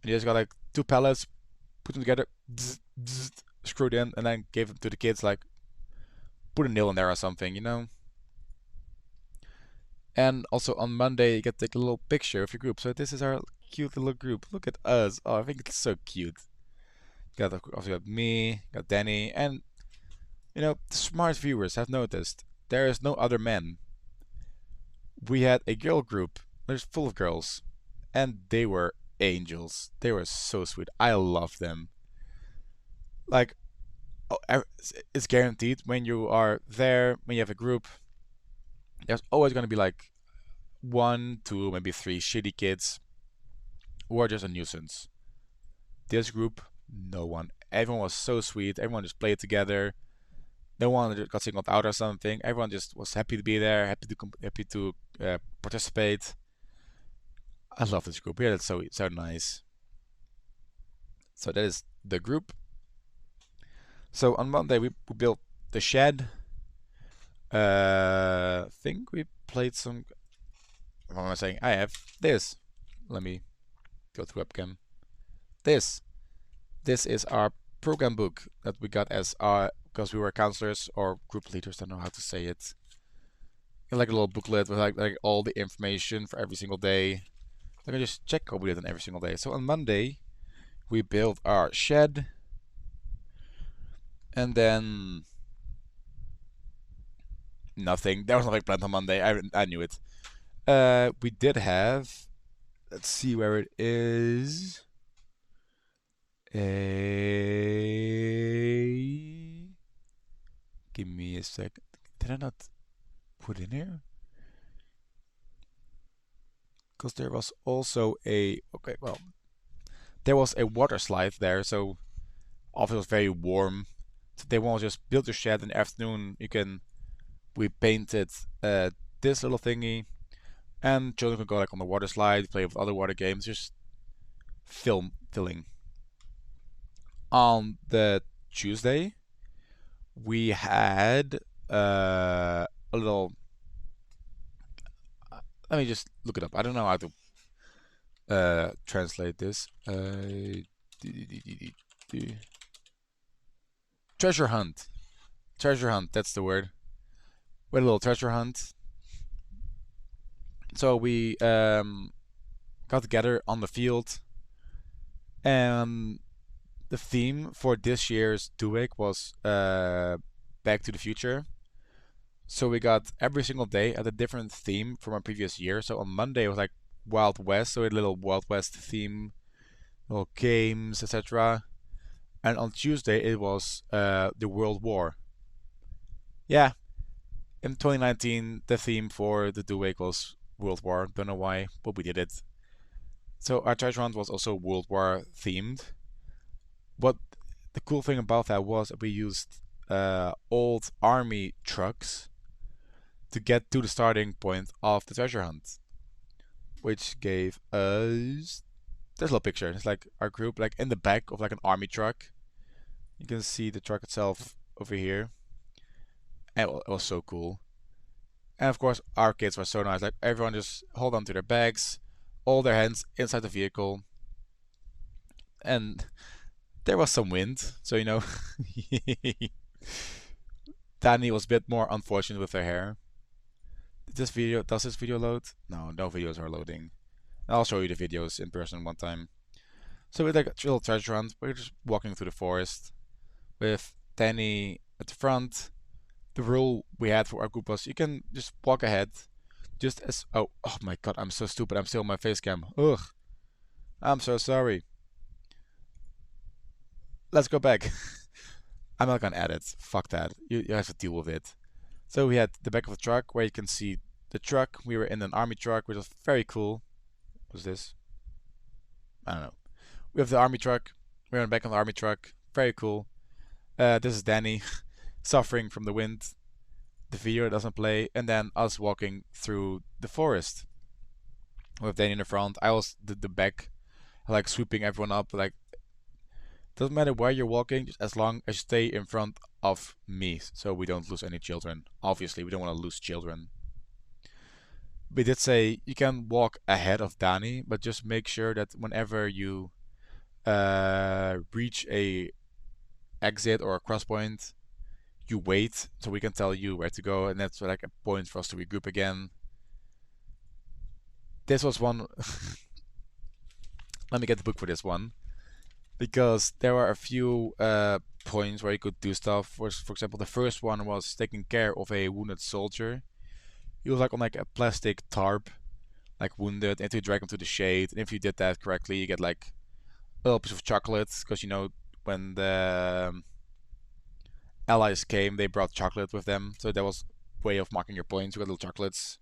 and just got like 2 pallets, put them together, bzz, bzz, screwed in, and then gave them to the kids, like, put a nail in there or something, you know? And also on Monday, you get to take a little picture of your group. So this is our cute little group. Look at us. Oh, I think it's so cute. Also got me, got Danny, and the smart viewers have noticed there is no other men. We had a girl group. There's full of girls, and they were angels. They were so sweet. I love them. Like, it's guaranteed when you are there, when you have a group, there's always going to be like 1, 2, maybe 3 shitty kids who are just a nuisance. This group, no one. Everyone was so sweet. Everyone just played together. No one got singled out or something. Everyone just was happy to be there, happy to participate. I love this group. Yeah, it's so nice. So that is the group. So on Monday we built the shed. I think we played some. What am I saying? I have this. Let me go to webcam. This is our program book that we got as our, because we were counselors or group leaders. Don't know how to say it. Like a little booklet with like all the information for every single day. I can just check how we did on every single day. So on Monday, we built our shed, and then nothing. There was nothing planned on Monday. I knew it. We did have. Let's see where it is. Give me a second. Did I not put in here? Because there was also a. Okay, well, there was a water slide there, so obviously it was very warm. So they won't just build your shed in the afternoon. We painted this little thingy, and children can go like on the water slide, play with other water games, just filling. On the Tuesday, we had a little. Let me just look it up. I don't know how to translate this. Treasure hunt. Treasure hunt. That's the word. We had a little treasure hunt. So we got together on the field, and the theme for this year's Duik was Back to the Future. So we got every single day at a different theme from our previous year. So on Monday it was like Wild West, so we had a little Wild West theme, little games, etc. And on Tuesday it was the World War. Yeah, in 2019 the theme for the Duik was World War. Don't know why, but we did it. So our treasure hunt was also World War themed. But the cool thing about that was that we used old army trucks to get to the starting point of the treasure hunt, which gave us this little picture. It's like our group, like in the back of like an army truck. You can see the truck itself over here, and it was so cool. And of course, our kids were so nice. Like everyone just hold on to their bags, all their hands inside the vehicle, and there was some wind, so Danny was a bit more unfortunate with her hair. Does this video load? No videos are loading. I'll show you the videos in person one time. So we like a little treasure hunt. We're just walking through the forest with Danny at the front. The rule we had for our group was you can just walk ahead, just as oh my god, I'm so stupid. I'm still on my face cam. Ugh, I'm so sorry. let's go back. I'm not gonna edit. Fuck that. You have to deal with it. So we had the back of the truck where you can see the truck. We were in an army truck, which was very cool. What's this? I don't know. We have the army truck. We're on the back of the army truck. Very cool. This is Danny suffering from the wind. The video doesn't play, and then us walking through the forest with Danny in the front. I was the back, like sweeping everyone up. Like doesn't matter where you're walking, just as long as you stay in front of me, so we don't lose any children. Obviously, we don't want to lose children. We did say you can walk ahead of Danny, but just make sure that whenever you reach a exit or a cross point, you wait so we can tell you where to go, and that's like a point for us to regroup again. This was one. Let me get the book for this one because there were a few points where you could do stuff. For example, the first one was taking care of a wounded soldier. He was like on like a plastic tarp, like wounded, and to drag him to the shade. And if you did that correctly, you get like a little piece of chocolate because you know when the allies came, they brought chocolate with them, so that was a way of marking your points. You got little chocolates.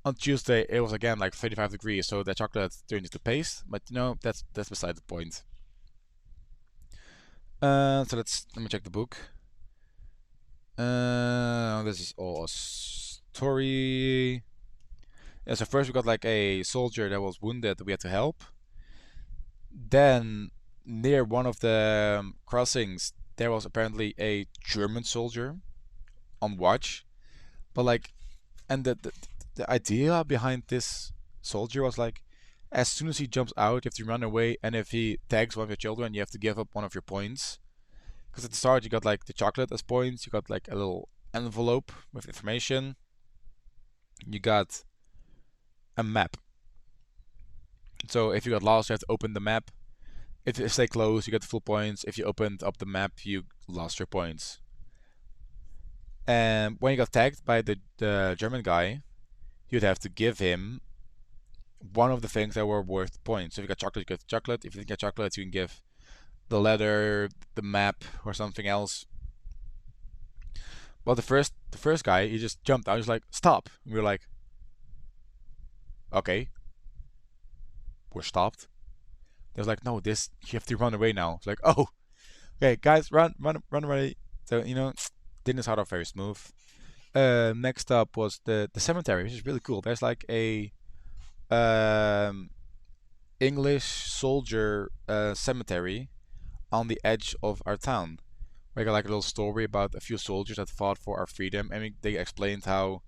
On Tuesday, it was again like 35 degrees, so the chocolate turned into paste. But you know, that's beside the point. So let me check the book. This is all a story. Yeah, so first we got like a soldier that was wounded that we had to help. Then near one of the crossings, there was apparently a German soldier on watch. But like, and the idea behind this soldier was like, as soon as he jumps out, you have to run away, and if he tags one of your children, you have to give up one of your points. Because at the start you got like the chocolate as points, you got like a little envelope with information, you got a map. So if you got lost, you have to open the map. If you stay close, you get full points. If you opened up the map, you lost your points. And when you got tagged by the German guy, you'd have to give him one of the things that were worth points. So if you got chocolate, you get chocolate. If you didn't get chocolate, you can give the letter, the map, or something else. Well, the first guy, he just jumped out. He was like, "Stop!" And we were like, "Okay, we're stopped." They was like, "No, this you have to run away now." It's like, "Oh, okay, guys, run away." So you know, didn't start off very smooth. Next up was the cemetery, which is really cool. There's like a um, English soldier cemetery on the edge of our town. We got like a little story about a few soldiers that fought for our freedom, and they explained how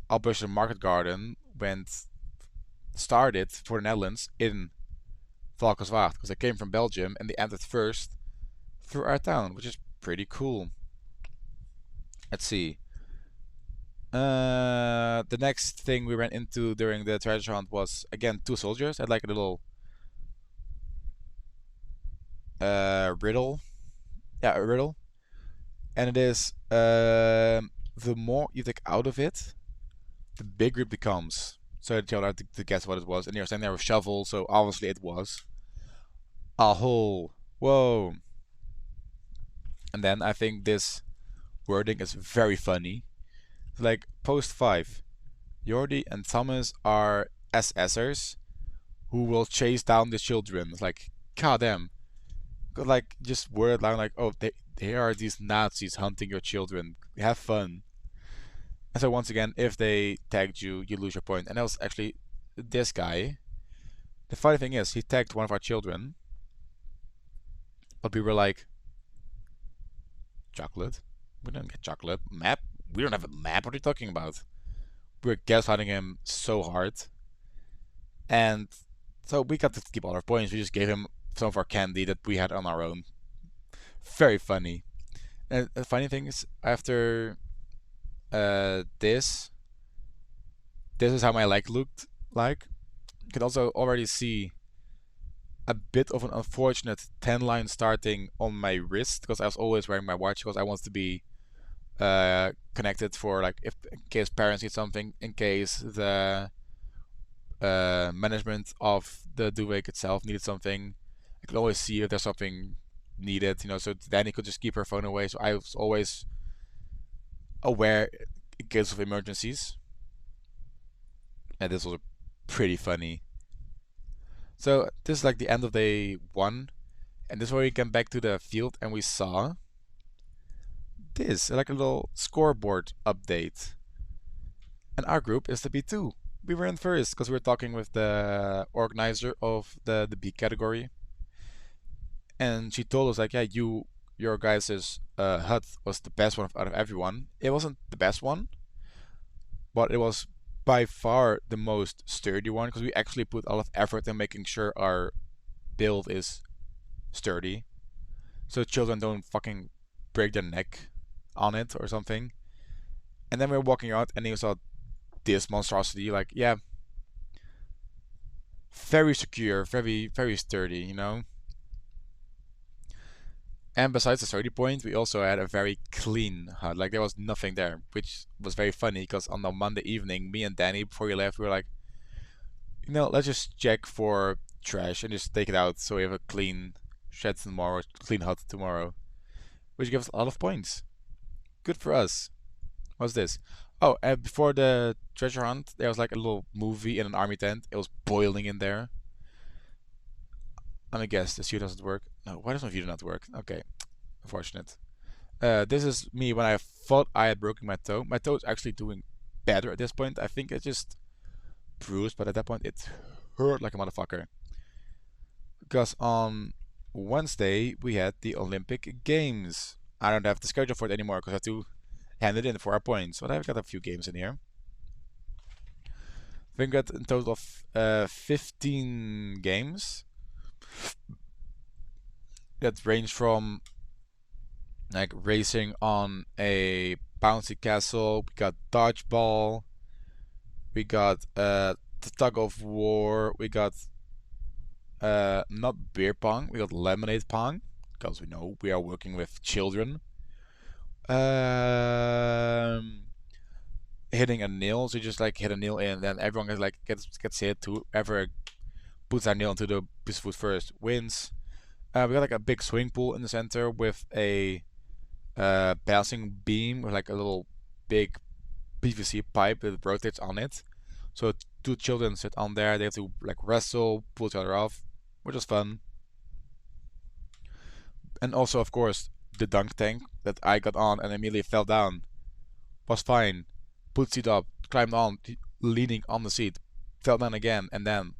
Operation Market Garden started for the Netherlands in Valkenswaard because they came from Belgium and they entered first through our town, which is pretty cool. Let's see. The next thing we ran into during the treasure hunt was again two soldiers had like a little riddle. Yeah, a riddle. And it is the more you take out of it, the bigger it becomes. So you had to guess what it was, and you're standing there with a shovel, so obviously it was a hole. Whoa! And then I think this wording is very funny. It's like post 5. Jordi and Thomas are SSers who will chase down the children. It's like, god damn. Like just word line like, oh, they are these Nazis hunting your children. Have fun. And so once again, if they tagged you, you lose your point. And that was actually this guy. The funny thing is, he tagged one of our children, but we were like, chocolate? We don't get chocolate. Map? We don't have a map. What are you talking about? We were gaslighting him so hard. And so we got to keep all our points. We just gave him some of our candy that we had on our own. Very funny. And the funny thing is, after this is how my leg looked like. You can also already see a bit of an unfortunate 10 line starting on my wrist because I was always wearing my watch because I wanted to be connected for like if in case parents need something, in case the management of the Duweg itself needed something, I could always see if there's something needed, so Danny could just keep her phone away. So I was always aware in case of emergencies. And this was pretty funny. So this is like the end of day one, and this is where we came back to the field and we saw this, like a little scoreboard update. And our group is the B2. We were in first because we were talking with the organizer of the B category, and she told us like, yeah, your guys' hut was the best one out of everyone. It wasn't the best one, but it was by far the most sturdy one because we actually put a lot of effort in making sure our build is sturdy, so children don't fucking break their neck on it or something. And then we were walking around and he saw this monstrosity, like, yeah, very secure, very, very sturdy. And besides the sturdy point, we also had a very clean hut. Like, there was nothing there, which was very funny because on the Monday evening, me and Danny, before we left, we were like, let's just check for trash and just take it out so we have a clean shed tomorrow, clean hut tomorrow, which gives a lot of points. Good for us. What's this? Oh, and before the treasure hunt, there was like a little movie in an army tent. It was boiling in there. Let me guess, the suit doesn't work. No, why does my view not work? Okay, unfortunate. This is me when I thought I had broken my toe. My toe is actually doing better at this point. I think it's just bruised, but at that point it hurt like a motherfucker. Because on Wednesday we had the Olympic Games. I don't have the schedule for it anymore because I have to hand it in for our points. But I've got a few games in here. I think we got a total of 15 games that range from like racing on a bouncy castle. We got dodgeball. We got the tug of war. We got not beer pong. We got lemonade pong because we know we are working with children. Hitting a nail, so you just like hit a nail in, and then everyone gets hit. Whoever puts their nail into the piece of wood first wins. We got like a big swimming pool in the center with a bouncing beam with like a little big PVC pipe that rotates on it. So two children sit on there. They have to like wrestle, pull each other off, which is fun. And also, of course, the dunk tank that I got on and immediately fell down was fine. Put seat up, climbed on, leaning on the seat, fell down again, and then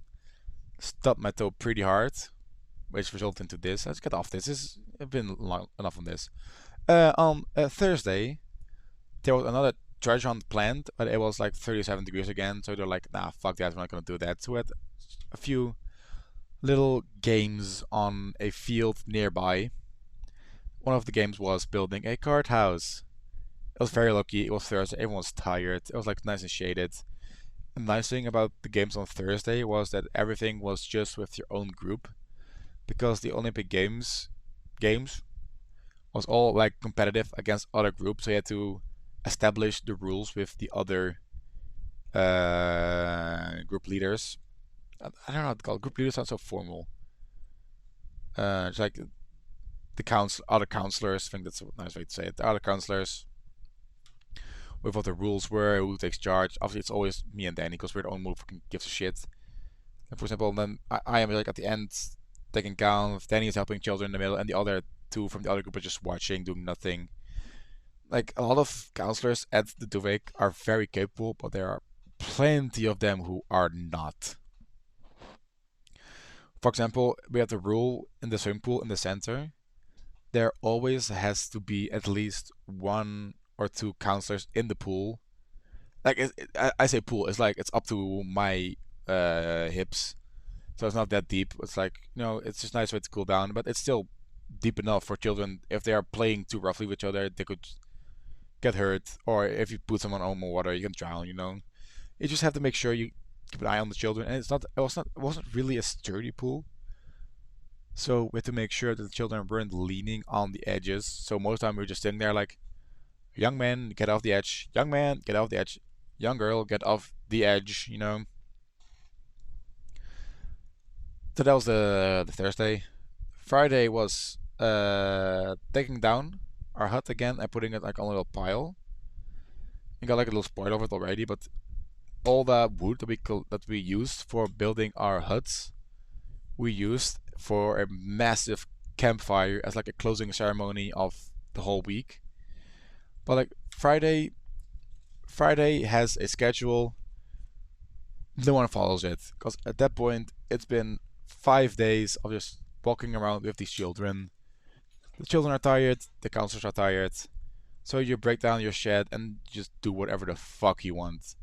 stubbed my toe pretty hard, which resulted into this. Let's get off this. I've been long enough on this. On Thursday, there was another treasure hunt planned, but it was like 37 degrees again, so they're like, nah, fuck that, we're not gonna do that. So we had a few little games on a field nearby. One of the games was building a cart house. It was very lucky. It was Thursday. Everyone was tired. It was like nice and shaded. The nice thing about the games on Thursday was that everything was just with your own group, because the Olympic games was all like competitive against other groups. So you had to establish the rules with the other group leaders. I don't know how to call it. Group leaders sound so formal. It's like the other counselors. I think that's a nice way to say it. The other counselors with what the rules were, who takes charge. Obviously, it's always me and Danny because we're the only one who fucking gives a shit. And for example, then I am like at the end taking count. Danny is helping children in the middle, and the other two from the other group are just watching, doing nothing. Like a lot of counselors at the Duvik are very capable, but there are plenty of them who are not. For example, we have the rule in the swimming pool in the center. There always has to be at least one or two counselors in the pool. Like I say pool, it's like it's up to my hips, so it's not that deep. It's like it's just a nice way to cool down, but it's still deep enough for children. If they are playing too roughly with each other, they could get hurt, or if you put someone on water, you can drown. You just have to make sure you keep an eye on the children, and it wasn't really a sturdy pool. So we had to make sure that the children weren't leaning on the edges. So most of the time we were just sitting there like, young man, get off the edge. Young man, get off the edge. Young girl, get off the edge. So that was the Thursday. Friday was taking down our hut again and putting it like on a little pile. We got like a little spoil of it already, but all the wood that we used for building our huts, we used for a massive campfire as like a closing ceremony of the whole week. But like Friday has a schedule. No one follows it because at that point it's been 5 days of just walking around with these children. The children are tired, the counselors are tired, so you break down your shed and just do whatever the fuck you want.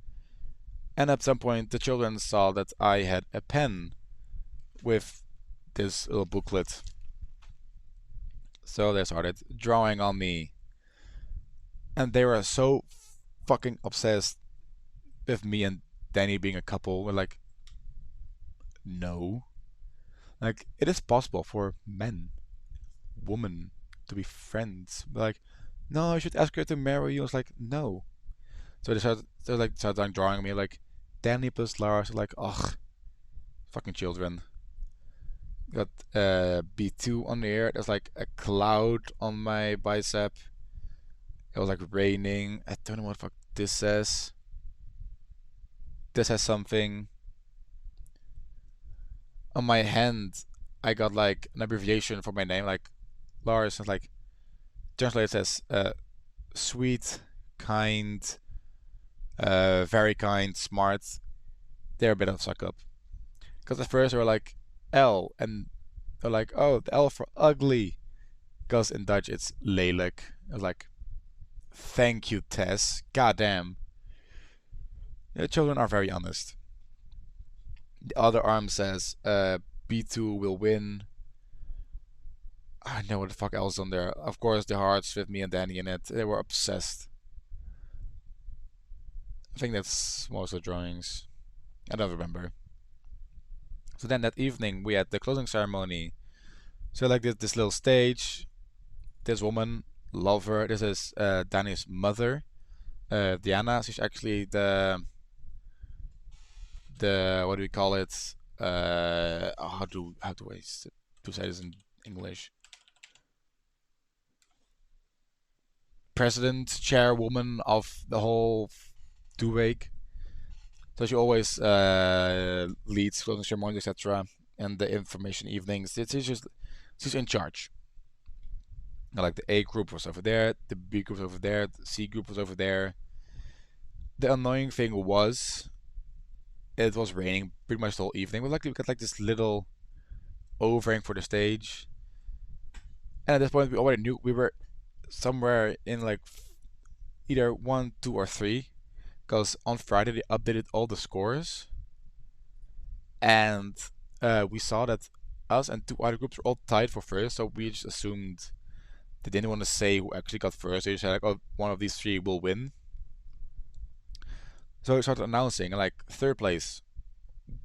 And at some point, the children saw that I had a pen with this little booklet. So they started drawing on me. And they were so fucking obsessed with me and Danny being a couple. We're like, no. Like, it is possible for men, women, to be friends. But like, no, I should ask her to marry you. I was like, no. So they started drawing me like Danny plus Lars. Like, ugh, fucking children. Got B2 on the air. There's like a cloud on my bicep. It was like raining. I don't know what the fuck this says. This has something. On my hand, I got like an abbreviation for my name, like Lars. And like translated says sweet, kind, very kind, smart. They're a bit of a suck up. Because at first they were like L, and they're like, oh, the L for ugly. Because in Dutch it's lelijk. I was like, thank you, Tess. Goddamn. Yeah, children are very honest. The other arm says B2 will win. I know what the fuck else on there. Of course, the hearts with me and Danny in it. They were obsessed. I think that's most of the drawings. I don't remember. So then that evening we had the closing ceremony. So like this little stage. This woman, love her. This is Danny's mother, Diana. She's actually the what do we call it? How do I to say this in English? President, chairwoman of the whole Duwake. So she always leads closing ceremonies, etc., and the information evenings. She's in charge. Like the A group was over there, the B group was over there, the C group was over there. The annoying thing was it was raining pretty much the whole evening. We got like this little overhang for the stage, and at this point we already knew we were somewhere in like either 1, 2, or 3, because on Friday they updated all the scores, and we saw that us and 2 other groups were all tied for first. So we just assumed they didn't want to say who actually got first. They just said like, oh, one of these 3 will win. So we started announcing, like, third place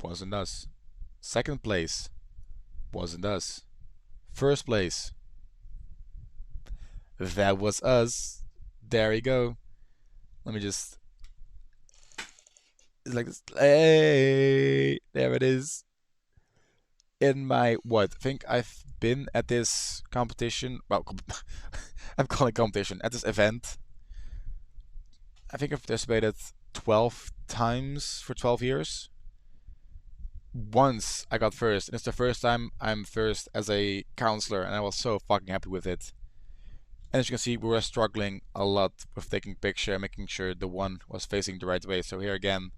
wasn't us. Second place wasn't us. First place, that was us. There we go. Let me just. It's like this. Hey, there it is. In my what? I think I've been at this competition. Well, I'm calling it competition at this event. I think I've participated 12 times for 12 years. Once I got first, and it's the first time I'm first as a counselor, and I was so fucking happy with it. And as you can see, we were struggling a lot with taking picture and making sure the one was facing the right way. So here again,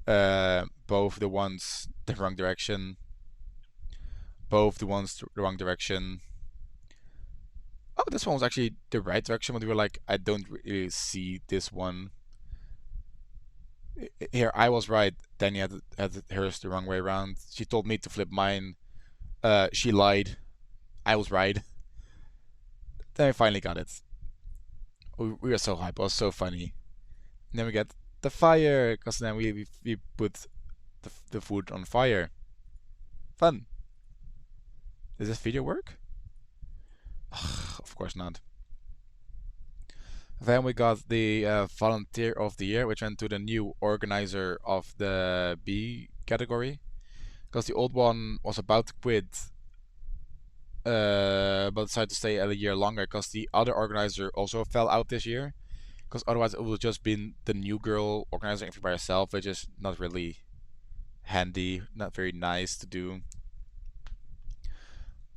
both the ones the wrong direction, both the ones the wrong direction. Oh, this one was actually the right direction, but we were like, I don't really see this one. Here, I was right. Danny had hers the wrong way around. She told me to flip mine. She lied. I was right. Then I finally got it. We were so hype. It was so funny. And then we get the fire, because then we put the food on fire. Fun. Does this video work? Of course not. Then we got the volunteer of the year, which went to the new organizer of the B category, because the old one was about to quit but decided to stay a year longer because the other organizer also fell out this year. Because otherwise it would have just been the new girl organizing everything by herself, which is not really handy, not very nice to do.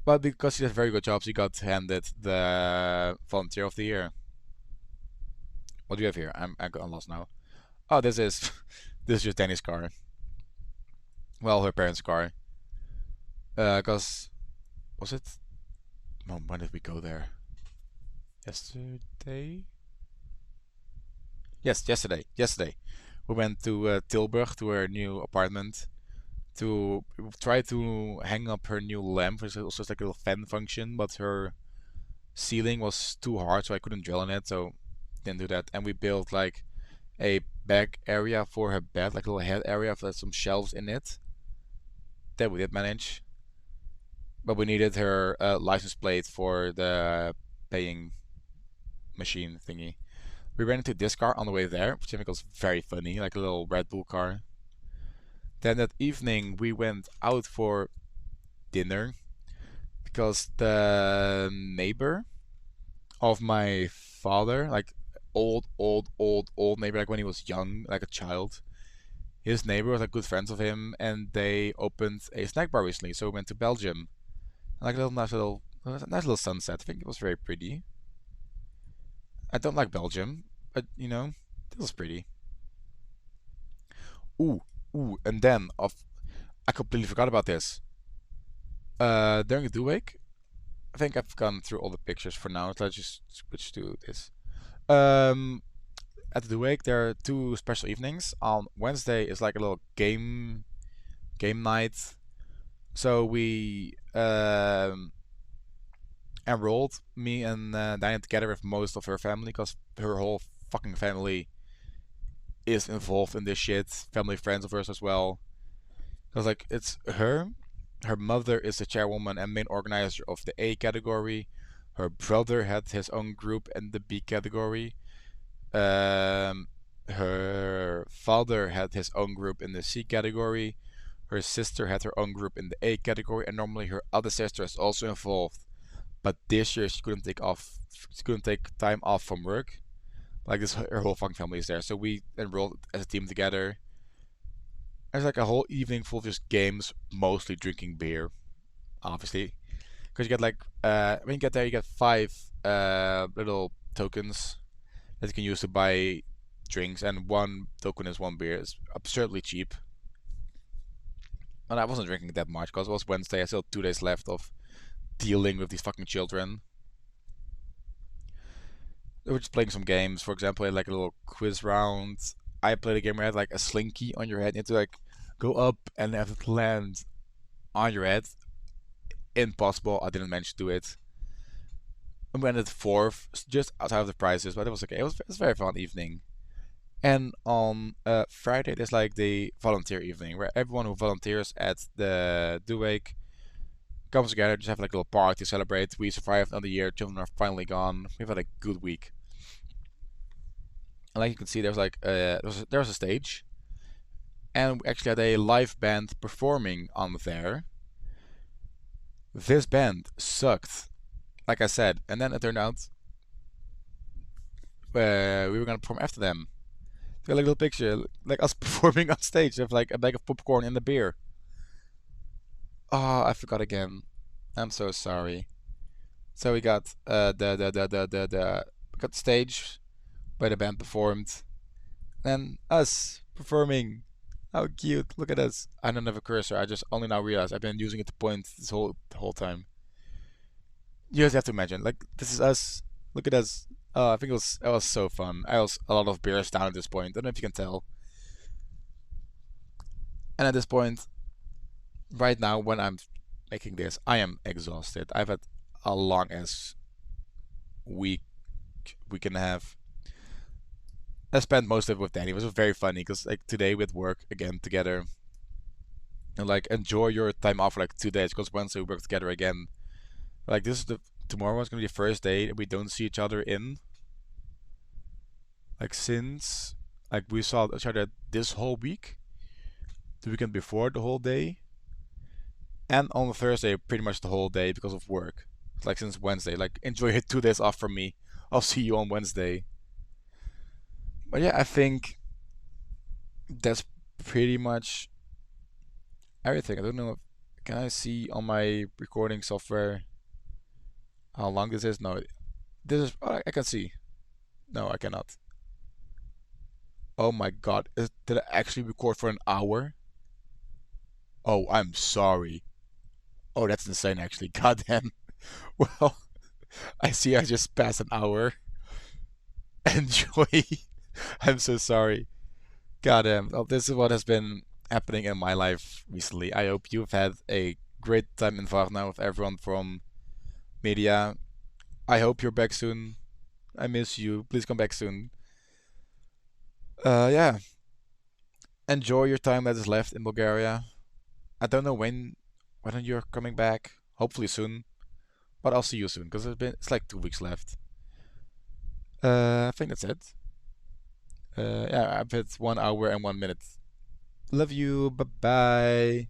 But because she did a very good job, she got handed the Volunteer of the Year. What do you have here? I'm lost now. Oh, this is this is just Danny's car. Well, her parents' car. Cause was it? When did we go there? Yesterday. Yes, yesterday. Yesterday, we went to Tilburg to her new apartment to try to hang up her new lamp, which is also like a little fan function, but her ceiling was too hard, so I couldn't drill in it, so didn't do that. And we built like a back area for her bed, like a little head area with some shelves in it. That we did manage, but we needed her license plate for the paying machine thingy. We ran into this car on the way there, which I think was very funny, like a little Red Bull car. Then that evening we went out for dinner because the neighbor of my father, like old neighbor, like when he was young, like a child. His neighbor was like good friends of him, and they opened a snack bar recently. So we went to Belgium, like a little nice little sunset. I think it was very pretty. I don't like Belgium, but it was pretty. Ooh, ooh, and then I completely forgot about this. During the do week, I think I've gone through all the pictures for now. So let's just switch to this. Um, at the wake there are two special evenings. On Wednesday is like a little game night. So we enrolled me and Diana together with most of her family because her whole fucking family is involved in this shit. Family friends of hers as well. Because like it's her mother is the chairwoman and main organizer of the A category. Her brother had his own group in the B category. Um, Her father had his own group in the C category. Her sister had her own group in the A category, and normally her other sister is also involved. But this year she couldn't take off. She couldn't take time off from work. Like this, her whole fucking family is there. So we enrolled as a team together. It's like a whole evening full of just games, mostly drinking beer, obviously. Because you get like when you get there, you get five little tokens that you can use to buy drinks, and one token is one beer. It's absurdly cheap. And I wasn't drinking that much because it was Wednesday. I still had 2 days left of dealing with these fucking children. They were just playing some games. For example, I had like a little quiz round. I played a game where I had like a slinky on your head. You had to like go up and have it land on your head. Impossible. I didn't manage to do it. I went at fourth, just outside of the prizes, but it was okay. It was a very fun evening. And on Friday, there's like the volunteer evening where everyone who volunteers at the Duwake comes together, just have like a little party to celebrate. We survived another year. Children are finally gone. We've had a good week. And like you can see, there's like there was a stage, and we actually had a live band performing on there. This band sucked, like I said, and then it turned out we were gonna perform after them. Got like a little picture, like us performing on stage with like a bag of popcorn and a beer. Oh, I forgot again. I'm so sorry. So we got the we got the stage where the band performed, and us performing. How cute! Look at us. I don't have a cursor. I just only now realized I've been using it to point this whole time. You just have to imagine, like this is us. Look at us. I think it was so fun. I was a lot of beers down at this point. I don't know if you can tell. And at this point, right now, when I'm making this, I am exhausted. I've had a long as week, week and a half. I spent most of it with Danny. It was very funny because like today with work again together, and like enjoy your time off for like 2 days because Wednesday we work together again. Like this is the tomorrow is gonna be the first day that we don't see each other in like since like we saw each other this whole week, the weekend before the whole day, and on Thursday pretty much the whole day because of work. Like since Wednesday, like enjoy your 2 days off from me. I'll see you on Wednesday. But yeah, I think that's pretty much everything. I don't know. Can I see on my recording software how long this is? No, this is. Oh, I can see. No, I cannot. Oh my god, did I actually record for an hour? Oh, I'm sorry. Oh, that's insane, actually. Goddamn. Well, I see I just passed an hour. Enjoy. I'm so sorry. Goddamn. Well, this is what has been happening in my life recently. I hope you've had a great time in Varna with everyone from media. I hope you're back soon. I miss you. Please come back soon. Yeah. Enjoy your time that is left in Bulgaria. I don't know when you're coming back. Hopefully soon. But I'll see you soon because it's like 2 weeks left. I think that's it. Yeah, I've hit 1 hour and 1 minute. Love you. Bye bye.